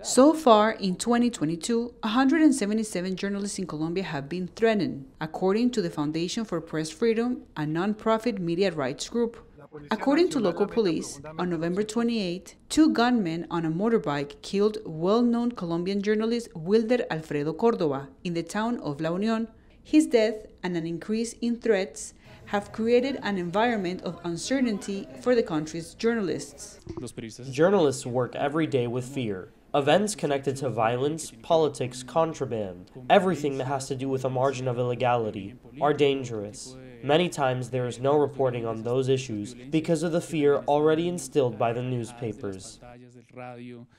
So far, in 2022, 177 journalists in Colombia have been threatened, according to the Foundation for Press Freedom, a non-profit media rights group. According to local police, on November 28, 2 gunmen on a motorbike killed well-known Colombian journalist Wilder Alfredo Córdoba in the town of La Unión. His death and an increase in threats have created an environment of uncertainty for the country's journalists. Journalists work every day with fear. Events connected to violence, politics, contraband, everything that has to do with a margin of illegality, are dangerous. Many times there is no reporting on those issues because of the fear already instilled by the newspapers.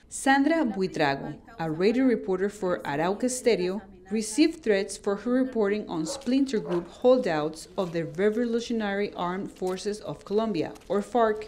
Sandra Buitrago, a radio reporter for Arauca Stereo, received threats for her reporting on splinter group holdouts of the Revolutionary Armed Forces of Colombia, or FARC,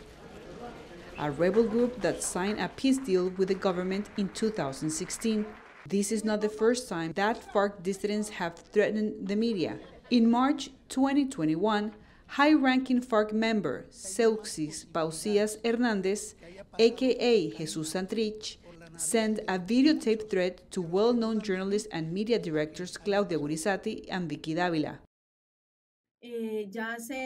a rebel group that signed a peace deal with the government in 2016. This is not the first time that FARC dissidents have threatened the media. In March 2021, high-ranking FARC member Seuxis Pausias Hernandez, aka Jesus Santrich, sent a videotaped threat to well-known journalists and media directors Claudia Gurizati and Vicky Dávila.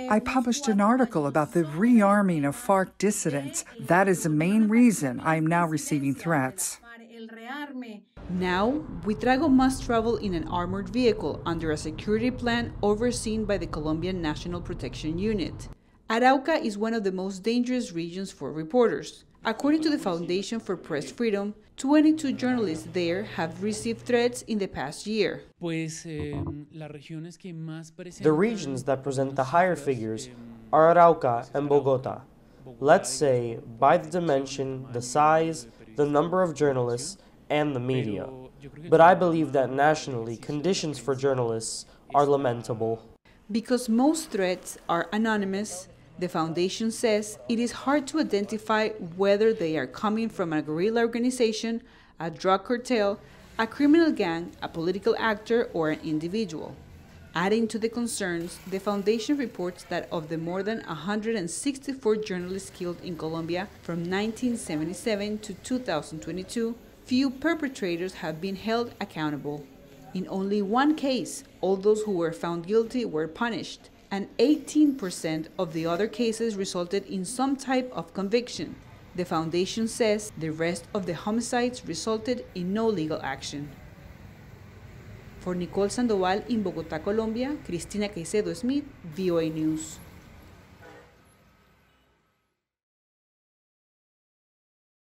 I published an article about the rearming of FARC dissidents. That is the main reason I am now receiving threats. Now, Buitrago must travel in an armored vehicle under a security plan overseen by the Colombian National Protection Unit. Arauca is one of the most dangerous regions for reporters. According to the Foundation for Press Freedom, 22 journalists there have received threats in the past year. The regions that present the higher figures are Arauca and Bogota. Let's say, by the dimension, the size, the number of journalists, and the media. But I believe that nationally, conditions for journalists are lamentable. Because most threats are anonymous, the Foundation says it is hard to identify whether they are coming from a guerrilla organization, a drug cartel, a criminal gang, a political actor, or an individual. Adding to the concerns, the Foundation reports that of the more than 164 journalists killed in Colombia from 1977 to 2022, few perpetrators have been held accountable. In only one case, all those who were found guilty were punished, and 18% of the other cases resulted in some type of conviction. The Foundation says the rest of the homicides resulted in no legal action. For Nicole Sandoval in Bogotá, Colombia, Cristina Caicedo Smith, VOA News.